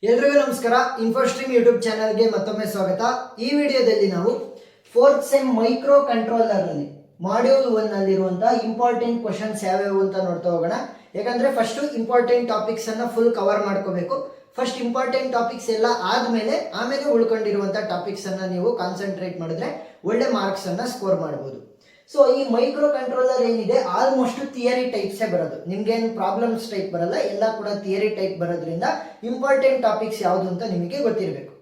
ಎಲ್ರಿಗೂ ನಮಸ್ಕಾರ. ಇನ್ಫೋಸ್ಟ್ರೀಮ್ ಯೂಟ್ಯೂಬ್ ಚಾನಲ್ಗೆ ಮತ್ತೊಮ್ಮೆ ಸ್ವಾಗತ. ಈ ವಿಡಿಯೋದಲ್ಲಿ ನಾವು 4th ಸೆಮ್ ಮೈಕ್ರೋ ಕಂಟ್ರೋಲರ್ ಅಲ್ಲಿ ಮಾಡ್ಯೂಲ್ 1 ಅಲ್ಲಿರುವಂತಹ ಇಂಪಾರ್ಟೆಂಟ್ ಕ್ವಶನ್ಸ್ ಯಾವ್ಯಾವು ಅಂತ ನೋಡ್ತಾ ಹೋಗೋಣ. ಯಾಕಂದ್ರೆ ಫಸ್ಟ್ ಇಂಪಾರ್ಟೆಂಟ್ ಟಾಪಿಕ್ಸ್ ಅನ್ನ ಫುಲ್ ಕವರ್ ಮಾಡ್ಕೋಬೇಕು. ಫಸ್ಟ್ ಇಂಪಾರ್ಟೆಂಟ್ ಟಾಪಿಕ್ಸ್ ಎಲ್ಲ ಆಮೇಲೆ ಉಳ್ಕೊಂಡಿರುವಂತಹ ಟಾಪಿಕ್ಸ್ ಅನ್ನ ನೀವು ಕಾನ್ಸಂಟ್ರೇಟ್ ಮಾಡಿದ್ರೆ ಒಳ್ಳೆ ಮಾರ್ಕ್ಸ್ ಅನ್ನ ಸ್ಕೋರ್ ಮಾಡಬಹುದು. ಸೊ ಈ ಮೈಕ್ರೋ ಕಂಟ್ರೋಲರ್ ಏನಿದೆ ಆಲ್ಮೋಸ್ಟ್ ಥಿಯರಿ ಟೈಪ್ಸೇ ಬರೋದು, ನಿಮ್ಗೇನು ಪ್ರಾಬ್ಲಮ್ಸ್ ಟೈಪ್ ಬರಲ್ಲ, ಎಲ್ಲ ಕೂಡ ಥಿಯರಿ ಟೈಪ್ ಬರೋದ್ರಿಂದ ಇಂಪಾರ್ಟೆಂಟ್ ಟಾಪಿಕ್ಸ್ ಯಾವುದು ಅಂತ ನಿಮಗೆ ಗೊತ್ತಿರಬೇಕು.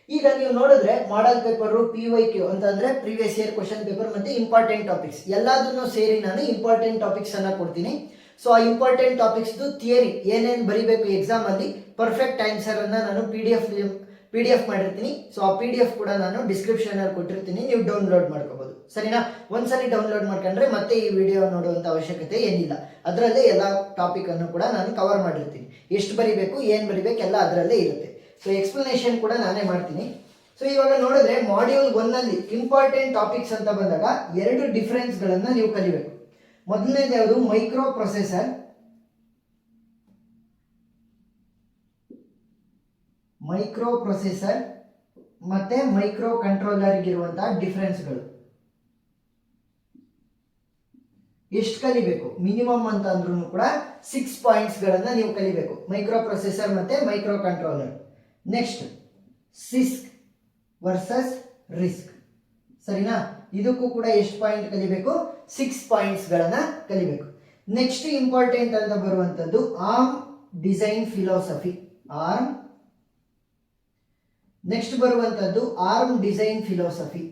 ಈಗ ನೀವು ನೋಡಿದ್ರೆ ಮಾಡೆಲ್ ಪೇಪರು PYQ ಅಂತಂದ್ರೆ ಪ್ರೀವಿಯಸ್ ಇಯರ್ ಕ್ವಶನ್ ಪೇಪರ್ ಮತ್ತೆ ಇಂಪಾರ್ಟೆಂಟ್ ಟಾಪಿಕ್ಸ್ ಎಲ್ಲದನ್ನು ಸೇರಿ ನಾನು ಇಂಪಾರ್ಟೆಂಟ್ ಟಾಪಿಕ್ಸ್ ಅನ್ನ ಕೊಡ್ತೀನಿ. ಸೊ ಆ ಇಂಪಾರ್ಟೆಂಟ್ ಟಾಪಿಕ್ಸ್ ಥಿಯರಿ ಏನೇನು ಬರಿಬೇಕು ಎಕ್ಸಾಮ್ ಅಲ್ಲಿ ಪರ್ಫೆಕ್ಟ್ ಆನ್ಸರ್ ಅನ್ನ ನಾನು PDF ಮಾಡಿರ್ತೀನಿ. ಸೊ ಆ PDF ಕೂಡ ನಾನು ಡಿಸ್ಕ್ರಿಪ್ಷನ್ ಅಲ್ಲಿ ಕೊಟ್ಟಿರ್ತೀನಿ, ನೀವು ಡೌನ್ಲೋಡ್ ಮಾಡ್ಕೋಬಹುದು. ಸರಿನಾ? ಒಂದ್ಸಲಿ ಡೌನ್ಲೋಡ್ ಮಾಡ್ಕೊಂಡ್ರೆ ಮತ್ತೆ ಈ ವಿಡಿಯೋ ನೋಡುವಂತ ಅವಶ್ಯಕತೆ ಏನಿಲ್ಲ. ಅದರಲ್ಲೇ ಎಲ್ಲ ಟಾಪಿಕ್ ಅನ್ನು ಕೂಡ ನಾನು ಕವರ್ ಮಾಡಿರ್ತೀನಿ. ಎಷ್ಟು ಬರಿಬೇಕು, ಏನ್ ಬರಿಬೇಕು ಎಲ್ಲ ಅದರಲ್ಲೇ ಇರುತ್ತೆ. ಸೊ ಎಕ್ಸ್ಪ್ಲನೇಷನ್ ಕೂಡ ನಾನೇ ಮಾಡ್ತೀನಿ. ಸೊ ಇವಾಗ ನೋಡಿದ್ರೆ ಮಾಡ್ಯೂಲ್ 1 ಅಲ್ಲಿ ಇಂಪಾರ್ಟೆಂಟ್ ಟಾಪಿಕ್ಸ್ ಅಂತ ಬಂದಾಗ ಎರಡು ಡಿಫರೆನ್ಸ್ ಗಳನ್ನ ನೀವು ಕಲಿಬೇಕು. ಮೊದಲನೇದು ಯಾವುದು? ಮೈಕ್ರೋ ಪ್ರೊಸೆಸರ್ ಮತ್ತೆ ಮೈಕ್ರೋ ಕಂಟ್ರೋಲರ್ ಇರುವಂತಹ ಡಿಫರೆನ್ಸ್ಗಳು ಎಷ್ಟು ಕಲಿಬೇಕು? ಮಿನಿಮಮ್ ಅಂತ ಅಂದ್ರೂ ಕೂಡ 6 ಪಾಯಿಂಟ್ಸ್ ಗಳನ್ನ ನೀವು ಕಲಿಬೇಕು. ಮೈಕ್ರೋ ಪ್ರೊಸೆಸರ್ ಮತ್ತೆ microcontroller. Next CISC versus RISC. ಸರಿನಾ? ಇದಕ್ಕೂ ಕೂಡ ಎಷ್ಟು ಪಾಯಿಂಟ್ ಕಲಿಬೇಕು? 6 ಪಾಯಿಂಟ್ಸ್ ಗಳನ್ನ ಕಲಿಬೇಕು. ನೆಕ್ಸ್ಟ್ ಇಂಪಾರ್ಟೆಂಟ್ ಅಂತ ಬರುವಂತದ್ದು ಆರ್ಮ್ ಡಿಸೈನ್ ಫಿಲಾಸಫಿ. ನೆಕ್ಸ್ಟ್ ಬರುವಂತದ್ದು ಆರ್ಮ್ ಡಿಸೈನ್ ಫಿಲಾಸಫಿ.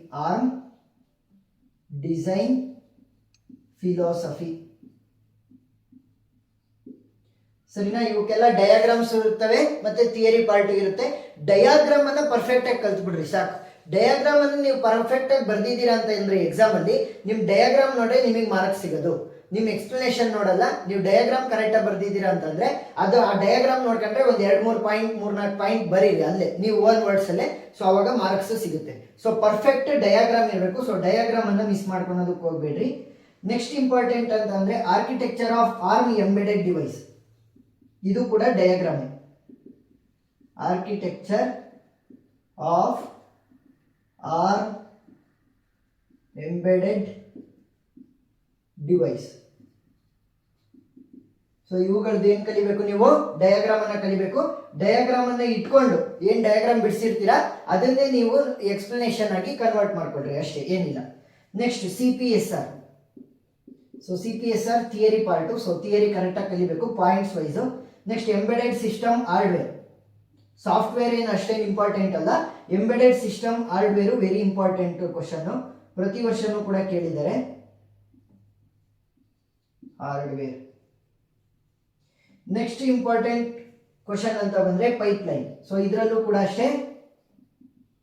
ಸರಿನಾ? ಇವಕ್ಕೆಲ್ಲ ಡಯಾಗ್ರಾಮ್ಸ್ ಇರುತ್ತವೆ ಮತ್ತೆ ಥಿಯರಿ ಪಾರ್ಟ್ ಇರುತ್ತೆ. ಡಯಾಗ್ರಾಮ್ ಅನ್ನ ಪರ್ಫೆಕ್ಟ್ ಆಗಿ ಕಲ್ತ್ಬಿಡ್ರಿ ಸಾಕು. ಡಯಾಗ್ರಾಮ್ ಅನ್ನು ನೀವು ಪರ್ಫೆಕ್ಟ್ ಆಗಿ ಬರ್ದಿದ್ದೀರಾ ಅಂತ ಅಂದ್ರೆ ಎಕ್ಸಾಮ್ ಅಲ್ಲಿ ನಿಮ್ ಡಯಾಗ್ರಾಮ್ ನೋಡ್ರೆ ನಿಮಗೆ ಮಾರ್ಕ್ಸ್ ಸಿಗೋದು. ನಿಮ್ ಎಕ್ಸ್ಪ್ಲನೇಷನ್ ನೋಡಲ್ಲ. ನೀವು ಡಯಾಗ್ರಾಮ್ ಕರೆಕ್ಟ್ ಆಗಿ ಬರ್ದಿದ್ದೀರಾ ಅಂತಂದ್ರೆ ಅದು ಆ ಡಯಾಗ್ರಾಮ್ ನೋಡ್ಕೊಂಡ್ರೆ ಒಂದ್ 2-3 ಪಾಯಿಂಟ್ 3-4 ಪಾಯಿಂಟ್ ಬರೀರಿ ಅಲ್ಲೇ ನೀವು ಓನ್ ವರ್ಡ್ಸ್ ಅಲ್ಲೇ. ಸೊ ಅವಾಗ ಮಾರ್ಕ್ಸ್ ಸಿಗುತ್ತೆ. ಸೊ ಪರ್ಫೆಕ್ಟ್ ಡಯಾಗ್ರಾಮ್ ಇರಬೇಕು. ಸೊ ಡಯಾಗ್ರಾಮ್ ಅನ್ನ ಮಿಸ್ ಮಾಡ್ಕೊಳೋದಕ್ಕೆ ಹೋಗ್ಬೇಡ್ರಿ. ನೆಕ್ಸ್ಟ್ ಇಂಪಾರ್ಟೆಂಟ್ ಅಂತ ಅಂದ್ರೆ architecture of ARM embedded device. ಇದು ಕೂಡ diagram. Architecture of ARM embedded device. So ಇವುಗಳದ್ದು ಏನ್ ಕಲಿಬೇಕು? ನೀವು ಡಯಾಗ್ರಾಮ್ ಅನ್ನ ಕಲಿಬೇಕು. ಡಯಾಗ್ರಾಮ್ ಅನ್ನ ಇಟ್ಕೊಂಡು ಏನ್ ಡಯಾಗ್ರಾಮ್ ಬಿಡಿಸಿರ್ತೀರಾ ಅದನ್ನೇ ನೀವು ಎಕ್ಸ್ಪ್ಲನೇಷನ್ ಆಗಿ ಕನ್ವರ್ಟ್ ಮಾಡ್ಕೊಳ್ರಿ, ಅಷ್ಟೇ, ಏನಿಲ್ಲ. Next CPSR. So CPSR theory part. So theory correct ಆಗಿ ಕಲಿಬೇಕು points wise. Next embedded system hardware. Software ಏನು ಅಷ್ಟೇನು ಇಂಪಾರ್ಟೆಂಟ್ ಅಲ್ಲ, embedded system hardware very important question. ಪ್ರತಿ ವರ್ಷನೂ ಕೂಡ ಕೇಳಿದ್ದಾರೆ ಹಾರ್ಡ್ವೇರ್. ನೆಕ್ಸ್ಟ್ ಇಂಪಾರ್ಟೆಂಟ್ ಕ್ವಶನ್ ಅಂತ ಬಂದ್ರೆ ಪೈಪ್ಲೈನ್. ಸೊ ಇದರಲ್ಲೂ ಕೂಡ ಅಷ್ಟೇ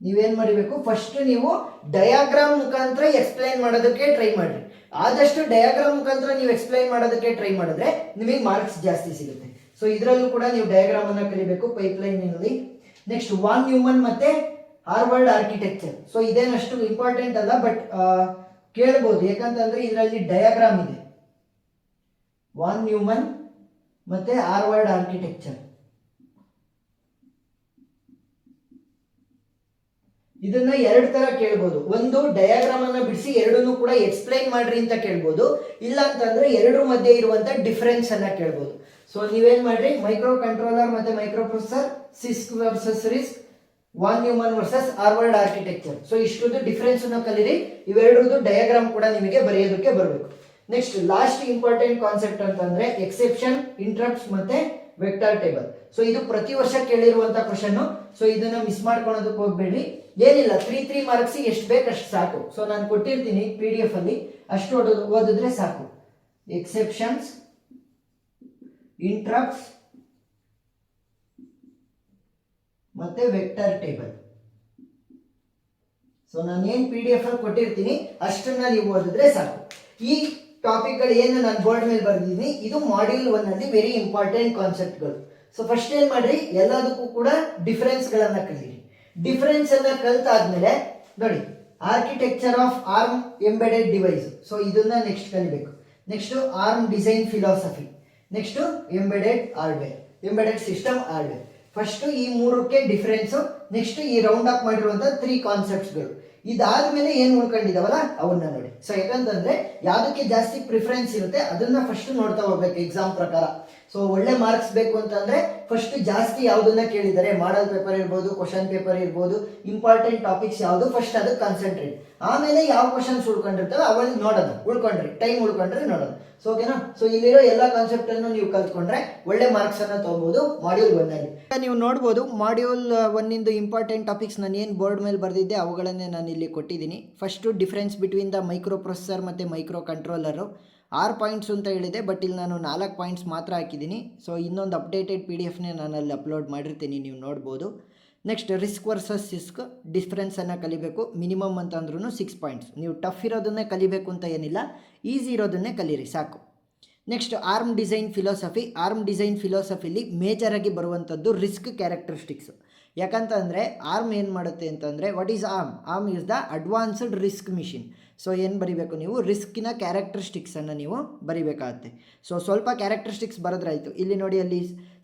ನೀವೇನ್ ಮಾಡಬೇಕು? ಫಸ್ಟ್ ನೀವು ಡಯಾಗ್ರಾಮ್ ಮುಖಾಂತರ ಎಕ್ಸ್ಪ್ಲೈನ್ ಮಾಡೋದಕ್ಕೆ ಟ್ರೈ ಮಾಡ್ರಿ. ಆದಷ್ಟು ಡಯಾಗ್ರಾಮ್ ಮುಖಾಂತರ ನೀವು ಎಕ್ಸ್ಪ್ಲೈನ್ ಮಾಡೋದಕ್ಕೆ ಟ್ರೈ ಮಾಡಿದ್ರೆ ನಿಮಗೆ ಮಾರ್ಕ್ಸ್ ಜಾಸ್ತಿ ಸಿಗುತ್ತೆ. ಸೊ ಇದರಲ್ಲೂ ಕೂಡ ನೀವು ಡಯಾಗ್ರಾಮ್ ಅನ್ನ ಕಲಿಬೇಕು ಪೈಪ್ಲೈನ್ ನಲ್ಲಿ. ನೆಕ್ಸ್ಟ್ ವಾನ್ ನ್ಯೂಮನ್ ಮತ್ತೆ ಹಾರ್ವರ್ಡ್ ಆರ್ಕಿಟೆಕ್ಚರ್. ಸೊ ಇದೇನಷ್ಟು ಇಂಪಾರ್ಟೆಂಟ್ ಅಲ್ಲ, ಬಟ್ ಕೇಳಬಹುದು. ಯಾಕಂತಂದ್ರೆ ಇದರಲ್ಲಿ ಡಯಾಗ್ರಾಮ್ ಇದೆ. ವಾನ್ ನ್ಯೂಮನ್ ಮತ್ತೆ ಹಾರ್ವರ್ಡ್ ಆರ್ಕಿಟೆಕ್ಚರ್. ಇದನ್ನ 2 ತರ ಕೇಳ್ಬೋದು. ಒಂದು ಡಯಾಗ್ರಾಮ್ ಅನ್ನ ಬಿಡಿಸಿ ಎರಡನ್ನೂ ಕೂಡ ಎಕ್ಸ್ಪ್ಲೈನ್ ಮಾಡ್ರಿ ಅಂತ ಕೇಳ್ಬೋದು. ಇಲ್ಲ ಅಂತಂದ್ರೆ ಎರಡರ ಮಧ್ಯೆ ಇರುವಂತ ಡಿಫರೆನ್ಸ್ ಅನ್ನ ಕೇಳ್ಬೋದು. ಸೊ ನೀವೇನ್ ಮಾಡ್ರಿ? ಮೈಕ್ರೋ ಕಂಟ್ರೋಲರ್ ಮತ್ತೆ microprocessor, CISC versus RISC, von Neumann versus Harvard architecture. So ಇಷ್ಟೊಂದು ಡಿಫರೆನ್ಸ್ ಅನ್ನ ಕಲೀರಿ. ಇವೆರಡರದ್ದು ಡಯಾಗ್ರಾಮ್ ಕೂಡ ನಿಮಗೆ ಬರೆಯೋದಕ್ಕೆ ಬರಬೇಕು. ನೆಕ್ಸ್ಟ್ ಲಾಸ್ಟ್ ಇಂಪಾರ್ಟೆಂಟ್ ಕಾನ್ಸೆಪ್ಟ್ ಅಂತಂದ್ರೆ ಎಕ್ಸೆಪ್ಷನ್, ಇಂಟರಪ್ಟ್ಸ್ ಮತ್ತೆ ವೆಕ್ಟರ್ ಟೇಬಲ್. ಸೊ ಇದು ಪ್ರತಿ ವರ್ಷ ಕೇಳಿರುವಂತ ಕ್ವಶನ್. ಸೊ ಇದನ್ನ ಮಿಸ್ ಮಾಡ್ಕೊಳ್ಳೋದಕ್ಕೆ ಹೋಗ್ಬೇಡ್ರಿ. ಏನಿಲ್ಲ, 3 ಮಾರ್ಕ್ಸ್ ಎಷ್ಟು ಬೇಕಷ್ಟು ಸಾಕು. ಸೊ ನಾನು ಕೊಟ್ಟಿರ್ತೀನಿ PDF ಅಲ್ಲಿ, ಅಷ್ಟು ಓದಿದ್ರೆ ಸಾಕು. ಎಕ್ಸೆಪ್ಷನ್ಸ್, ಇಂಟರಪ್ಟ್ಸ್ ಮತ್ತೆ ವೆಕ್ಟರ್ ಟೇಬಲ್. ಸೊ ನಾನು ಏನ್ PDF ಅಲ್ಲಿ ಕೊಟ್ಟಿರ್ತೀನಿ ಅಷ್ಟನ್ನ ನೀವು ಓದಿದ್ರೆ ಸಾಕು. ಈ ಟಾಪಿಕ್ ಗಳು ಏನು ನಾನು ಬೋರ್ಡ್ ಮೇಲೆ ಬರ್ದಿದ್ದೀನಿ ಇದು ಮಾಡ್ಯೂಲ್ 1 ಅಲ್ಲಿ ವೆರಿ ಇಂಪಾರ್ಟೆಂಟ್ ಕಾನ್ಸೆಪ್ಟ್ಗಳು. ಸೊ ಫಸ್ಟ್ ಏನ್ ಮಾಡ್ರಿ? ಎಲ್ಲದಕ್ಕೂ ಕೂಡ ಡಿಫರೆನ್ಸ್ ಗಳನ್ನ ಕಲೀರಿ. ಡಿಫರೆನ್ಸ್ ಅನ್ನ ಕಲ್ತಾದ್ಮೇಲೆ ನೋಡಿ architecture of ARM embedded device. So ಇದನ್ನ ನೆಕ್ಸ್ಟ್ ಕಲಿಬೇಕು. Next arm design philosophy. Next embedded hardware, embedded system hardware. First ಈ ಮೂರಕ್ಕೆ ಡಿಫ್ರೆನ್ಸ್, ನೆಕ್ಸ್ಟ್ ಈ ರೌಂಡ್ ಅಪ್ ಮಾಡಿರುವಂತ 3 ಕಾನ್ಸೆಪ್ಟ್ಸ್ಗಳು. ಇದಾದ್ಮೇಲೆ ಏನ್ ಉಳ್ಕೊಂಡಿದಾವಲ್ಲ ಅವನ್ನ ನೋಡಿ. ಸೊ ಯಾಕಂತಂದ್ರೆ ಯಾವ್ದಕ್ಕೆ ಜಾಸ್ತಿ ಪ್ರಿಫರೆನ್ಸ್ ಇರುತ್ತೆ ಅದನ್ನ ಫಸ್ಟ್ ನೋಡ್ತಾ ಹೋಗ್ಬೇಕು ಎಕ್ಸಾಮ್ ಪ್ರಕಾರ. ಸೊ ಒಳ್ಳೆ ಮಾರ್ಕ್ಸ್ ಬೇಕು ಅಂತಂದ್ರೆ ಫಸ್ಟ್ ಜಾಸ್ತಿ ಯಾವ್ದನ್ನ ಕೇಳಿದ್ದಾರೆ, ಮಾಡಲ್ ಪೇಪರ್ ಇರ್ಬೋದು, ಕ್ವಶನ್ ಪೇಪರ್ ಇರ್ಬೋದು, ಇಂಪಾರ್ಟೆಂಟ್ ಟಾಪಿಕ್ಸ್ ಯಾವುದು ಫಸ್ಟ್ ಅದಕ್ಕೆ ಕಾನ್ಸಂಟ್ರೇಟ್. ಆಮೇಲೆ ಯಾವ ಕ್ವಶನ್ಸ್ ಉಳ್ಕೊಂಡಿರ್ತವೆ ಅವನ್ನ ನೋಡೋಣ, ಟೈಮ್ ಉಳ್ಕೊಂಡ್ರೆ ನೋಡೋಣ. ಸೊ ಓಕೆನಾ. ಸೊ ಇಲ್ಲಿರೋ ಎಲ್ಲ ಕಾನ್ಸೆಪ್ಟ್ ಅನ್ನು ನೀವು ಕಲ್ತ್ಕೊಂಡ್ರೆ ಒಳ್ಳೆ ಮಾರ್ಕ್ಸ್ ಅನ್ನ ತಗೋಬಹುದು ಮಾಡ್ಯೂಲ್ 1 ಅಲ್ಲಿ. ನೀವು ನೋಡ್ಬೋದು ಮಾಡ್ಯೂಲ್ 1 ಇಂದು ಇಂಪಾರ್ಟೆಂಟ್ ಟಾಪಿಕ್ಸ್ ನಾನು ಏನು ಬೋರ್ಡ್ ಮೇಲೆ ಬರೆದಿದ್ದೆ ಅವುಗಳನ್ನೇ ನಾನು ಇಲ್ಲಿ ಕೊಟ್ಟಿದ್ದೀನಿ. First difference between the micro processor ಮತ್ತು ಮೈಕ್ರೋ ಕಂಟ್ರೋಲರು 6 ಪಾಯಿಂಟ್ಸ್ ಅಂತ ಹೇಳಿದೆ, ಬಟ್ ಇಲ್ಲಿ ನಾನು 4 ಪಾಯಿಂಟ್ಸ್ ಮಾತ್ರ ಹಾಕಿದ್ದೀನಿ. ಸೊ ಇನ್ನೊಂದು ಅಪ್ಡೇಟೆಡ್ PDF ನಾನು ಅಲ್ಲಿ ಅಪ್ಲೋಡ್ ಮಾಡಿರ್ತೀನಿ, ನೀವು ನೋಡ್ಬೋದು. ನೆಕ್ಸ್ಟ್ ರಿಸ್ಕ್ ವರ್ಸಸ್ ಸಿಸ್ಕ್ ಡಿಫ್ರೆನ್ಸನ್ನು ಕಲಿಬೇಕು. ಮಿನಿಮಮ್ ಅಂತ ಅಂದ್ರೂ 6 ಪಾಯಿಂಟ್ಸ್. ನೀವು ಟಫ್ ಇರೋದನ್ನೇ ಕಲಿಬೇಕು ಅಂತ ಏನಿಲ್ಲ, ಈಸಿ ಇರೋದನ್ನೇ ಕಲೀರಿ ಸಾಕು. ನೆಕ್ಸ್ಟ್ ಆರ್ಮ್ ಡಿಸೈನ್ ಫಿಲಾಸಫಿಲಿ ಮೇಜರಾಗಿ ಬರುವಂಥದ್ದು ರಿಸ್ಕ್ ಕ್ಯಾರೆಕ್ಟರಿಸ್ಟಿಕ್ಸ್. ಯಾಕಂತಂದರೆ ಆರ್ಮ್ ಏನು ಮಾಡುತ್ತೆ ಅಂತಂದರೆ, what is arm is the advanced risk machine. So ಏನು ಬರೀಬೇಕು ನೀವು, ರಿಸ್ಕಿನ ಕ್ಯಾರೆಕ್ಟರಿಸ್ಟಿಕ್ಸನ್ನು ನೀವು ಬರೀಬೇಕಾಗತ್ತೆ. ಸೊ ಸ್ವಲ್ಪ ಕ್ಯಾರೆಕ್ಟರಿಸ್ಟಿಕ್ಸ್ ಬರೆದ್ರಾಯಿತು. ಇಲ್ಲಿ ನೋಡಿ, ಅಲ್ಲಿ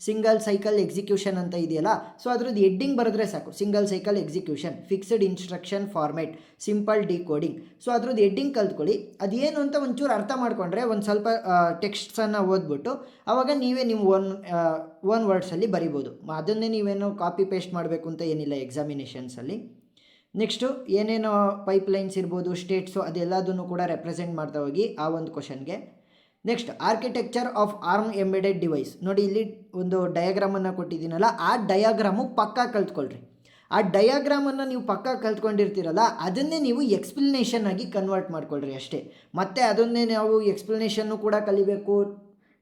ಸಿಂಗಲ್ ಸೈಕಲ್ ಎಕ್ಸಿಕ್ಯೂಷನ್ ಅಂತ ಇದೆಯಲ್ಲ, ಸೊ ಅದ್ರದ್ದು ಹೆಡ್ಡಿಂಗ್ ಬರೆದ್ರೆ ಸಾಕು. Single cycle execution, fixed instruction format, simple decoding. So ಅದ್ರದ್ದು ಹೆಡ್ಡಿಂಗ್ ಕಲ್ತ್ಕೊಳ್ಳಿ. ಅದೇನು ಅಂತ ಒಂಚೂರು ಅರ್ಥ ಮಾಡ್ಕೊಂಡ್ರೆ ಒಂದು ಸ್ವಲ್ಪ ಟೆಕ್ಸ್ಟ್ಸನ್ನು ಓದ್ಬಿಟ್ಟು ಆವಾಗ ನೀವೇ ನಿಮ್ಮ ಓನ್ ವರ್ಡ್ಸಲ್ಲಿ ಬರಿಬೋದು. ಅದನ್ನೇ ನೀವೇನು ಕಾಪಿ ಪೇಸ್ಟ್ ಮಾಡಬೇಕು ಅಂತ ಏನಿಲ್ಲ ಎಕ್ಸಾಮಿನೇಷನ್ಸಲ್ಲಿ. ನೆಕ್ಸ್ಟು ಏನೇನೋ ಪೈಪ್ಲೈನ್ಸ್ ಇರ್ಬೋದು, ಸ್ಟೇಟ್ಸು, ಅದೆಲ್ಲದನ್ನು ಕೂಡ ರೆಪ್ರೆಸೆಂಟ್ ಮಾಡ್ತಾ ಹೋಗಿ ಆ ಒಂದು ಕ್ವಶನ್ಗೆ. Next architecture of ARM embedded device. ನೋಡಿ ಇಲ್ಲಿ ಒಂದು ಡಯಾಗ್ರಾಮನ್ನು ಕೊಟ್ಟಿದ್ದೀನಲ್ಲ, ಆ ಡಯಾಗ್ರಾಮು ಪಕ್ಕಾ ಕಲ್ತ್ಕೊಳ್ರಿ. ಆ ಡಯಾಗ್ರಾಮನ್ನು ನೀವು ಪಕ್ಕಾ ಕಲ್ತ್ಕೊಂಡಿರ್ತೀರಲ್ಲ, ಅದನ್ನೇ ನೀವು ಎಕ್ಸ್ಪ್ಲನೇಷನ್ ಆಗಿ ಕನ್ವರ್ಟ್ ಮಾಡ್ಕೊಳ್ರಿ ಅಷ್ಟೇ. ಮತ್ತು ಅದನ್ನೇ ನಾವು ಎಕ್ಸ್ಪ್ಲನೇಷನ್ನು ಕೂಡ ಕಲಿಬೇಕು,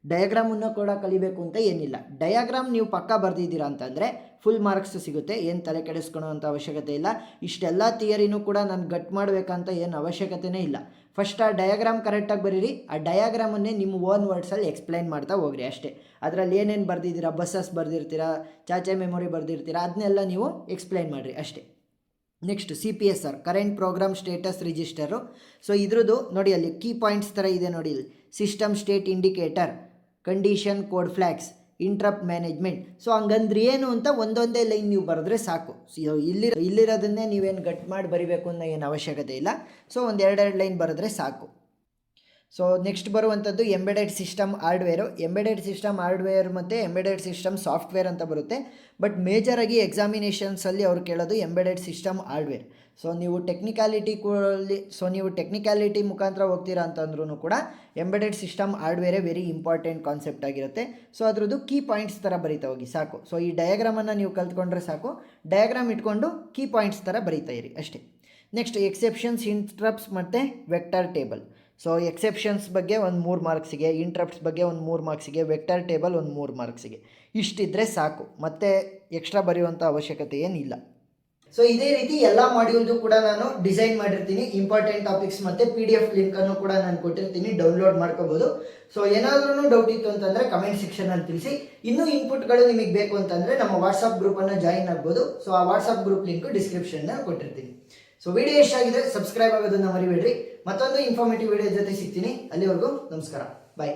ಡಯಾಗ್ರಾಮನ್ನು ಕೂಡ ಕಲಿಬೇಕು ಅಂತ ಏನಿಲ್ಲ. ಡಯಾಗ್ರಾಮ್ ನೀವು ಪಕ್ಕಾ ಬರೆದಿದ್ದೀರಾ ಅಂತಂದರೆ ಫುಲ್ ಮಾರ್ಕ್ಸ್ ಸಿಗುತ್ತೆ, ಏನು ತಲೆ ಕೆಡಿಸ್ಕೊಳ್ಳೋ ಅಂಥ ಅವಶ್ಯಕತೆ ಇಲ್ಲ. ಇಷ್ಟೆಲ್ಲ ಥಿಯರಿನೂ ಕೂಡ ನಾನು ಗಟ್ ಮಾಡಬೇಕಂತ ಏನು ಅವಶ್ಯಕತೆಯೇ ಇಲ್ಲ. ಫಸ್ಟ್ ಆ ಡಯಾಗ್ರಾಮ್ ಕರೆಕ್ಟಾಗಿ ಬರೀರಿ, ಆ ಡಯಾಗ್ರಾಮನ್ನೇ ನಿಮ್ಮ ಓನ್ ವರ್ಡ್ಸಲ್ಲಿ ಎಕ್ಸ್ಪ್ಲೈನ್ ಮಾಡ್ತಾ ಹೋಗ್ರಿ ಅಷ್ಟೇ. ಅದರಲ್ಲಿ ಏನೇನು ಬರೆದಿದ್ದೀರಾ, ಬಸ್ಸಸ್ ಬರೆದಿರ್ತೀರಾ, ಚಾಚೆ ಮೆಮೊರಿ ಬರೆದಿರ್ತೀರಾ, ಅದನ್ನೆಲ್ಲ ನೀವು ಎಕ್ಸ್ಪ್ಲೈನ್ ಮಾಡಿರಿ ಅಷ್ಟೇ. Next CPSR, current program status register. So ಇದ್ರದ್ದು ನೋಡಿ ಅಲ್ಲಿ ಕೀ ಪಾಯಿಂಟ್ಸ್ ಥರ ಇದೆ ನೋಡಿ, ಇಲ್ಲಿ system state indicator, condition code flags, interrupt management. So ಹಂಗಂದ್ರೆ ಏನು ಅಂತ ಒಂದೊಂದೇ ಲೈನ್ ನೀವು ಬರೆದ್ರೆ ಸಾಕು. ಇಲ್ಲಿರೋದನ್ನೇ ನೀವೇನು ಗಟ್ ಮಾಡಿ ಬರಿಬೇಕು ಅನ್ನೋ ಏನು ಅವಶ್ಯಕತೆ ಇಲ್ಲ. ಸೊ ಒಂದು 2 ಲೈನ್ ಬರೆದ್ರೆ ಸಾಕು. ಸೊ ನೆಕ್ಸ್ಟ್ ಬರುವಂಥದ್ದು ಎಂಬೆಡೆಡ್ ಸಿಸ್ಟಮ್ ಹಾರ್ಡ್ವೇರ್ ಮತ್ತು ಎಂಬೆಡೆಡ್ ಸಿಸ್ಟಮ್ ಸಾಫ್ಟ್ವೇರ್ ಅಂತ ಬರುತ್ತೆ. ಬಟ್ ಮೇಜರಾಗಿ ಎಕ್ಸಾಮಿನೇಷನ್ಸಲ್ಲಿ ಅವ್ರು ಕೇಳೋದು ಎಂಬೆಡೆಡ್ ಸಿಸ್ಟಮ್ ಹಾರ್ಡ್ವೇರ್. ಸೊ ನೀವು ಟೆಕ್ನಿಕ್ಯಾಲಿಟಿ ಮುಖಾಂತರ ಹೋಗ್ತೀರಾ ಅಂತಂದ್ರೂ ಕೂಡ ಎಂಬೆಡೆಡ್ ಸಿಸ್ಟಮ್ ಹಾರ್ಡ್ವೇರೇ ವೆರಿ ಇಂಪಾರ್ಟೆಂಟ್ ಕಾನ್ಸೆಪ್ಟ್ ಆಗಿರುತ್ತೆ. ಸೊ ಅದ್ರದ್ದು ಕೀ ಪಾಯಿಂಟ್ಸ್ ಥರ ಬರೀತಾ ಹೋಗಿ ಸಾಕು. ಸೊ ಈ ಡಯಾಗ್ರಾಮನ್ನು ನೀವು ಕಲ್ತ್ಕೊಂಡ್ರೆ ಸಾಕು, ಡಯಾಗ್ರಾಮ್ ಇಟ್ಕೊಂಡು ಕೀ ಪಾಯಿಂಟ್ಸ್ ಥರ ಬರೀತಾ ಇರಿ ಅಷ್ಟೇ. ನೆಕ್ಸ್ಟ್ ಎಕ್ಸೆಪ್ಷನ್ಸ್, ಇಂಟ್ರಪ್ಟ್ಸ್ ಮತ್ತು ವೆಕ್ಟರ್ ಟೇಬಲ್. ಸೊ ಎಕ್ಸೆಪ್ಷನ್ಸ್ ಬಗ್ಗೆ ಒಂದು 3 ಮಾರ್ಕ್ಸಿಗೆ, ಇಂಟ್ರಪ್ಟ್ಸ್ ಬಗ್ಗೆ ಒಂದು 3 ಮಾರ್ಕ್ಸಿಗೆ, ವೆಕ್ಟರ್ ಟೇಬಲ್ ಒಂದು 3 ಮಾರ್ಕ್ಸಿಗೆ. ಇಷ್ಟಿದ್ರೆ ಸಾಕು, ಮತ್ತೆ ಎಕ್ಸ್ಟ್ರಾ ಬರೆಯುವಂಥ ಅವಶ್ಯಕತೆ ಏನಿಲ್ಲ. ಸೊ ಇದೇ ರೀತಿ ಎಲ್ಲ ಮಾಡ್ಯೂಲ್ದು ಕೂಡ ನಾನು ಡಿಸೈನ್ ಮಾಡಿರ್ತೀನಿ. ಇಂಪಾರ್ಟೆಂಟ್ ಟಾಪಿಕ್ಸ್ ಮತ್ತು PDF ಲಿಂಕನ್ನು ಕೂಡ ನಾನು ಕೊಟ್ಟಿರ್ತೀನಿ, ಡೌನ್ಲೋಡ್ ಮಾಡ್ಕೋಬೋದು. ಸೊ ಏನಾದ್ರೂ ಡೌಟ್ ಇತ್ತು ಅಂತಂದರೆ ಕಮೆಂಟ್ ಸೆಕ್ಷನಲ್ಲಿ ತಿಳಿಸಿ. ಇನ್ನೂ ಇನ್ಪುಟ್ಗಳು ನಿಮಗೆ ಬೇಕು ಅಂತಂದರೆ ನಮ್ಮ ವಾಟ್ಸಪ್ ಗ್ರೂಪನ್ನು ಜಾಯಿನ್ ಆಗ್ಬೋದು. ಸೊ ಆ ವಾಟ್ಸಪ್ ಗ್ರೂಪ್ ಲಿಂಕು ಡಿಸ್ಕ್ರಿಪ್ಷನ್ನಲ್ಲಿ ಕೊಟ್ಟಿರ್ತೀನಿ. ಸೊ ವಿಡಿಯೋ ಎಷ್ಟಾಗಿದೆ ಸಬ್ಸ್ಕ್ರೈಬ್ ಆಗೋದನ್ನು ಮರಿಬೇಡ್ರಿ. ಮತ್ತೊಂದು ಇನ್ಫಾರ್ಮೇಟಿವ್ ವಿಡಿಯೋ ಜೊತೆ ಸಿಗ್ತೀನಿ. ಅಲ್ಲಿವರೆಗೂ ನಮಸ್ಕಾರ, ಬಾಯ್.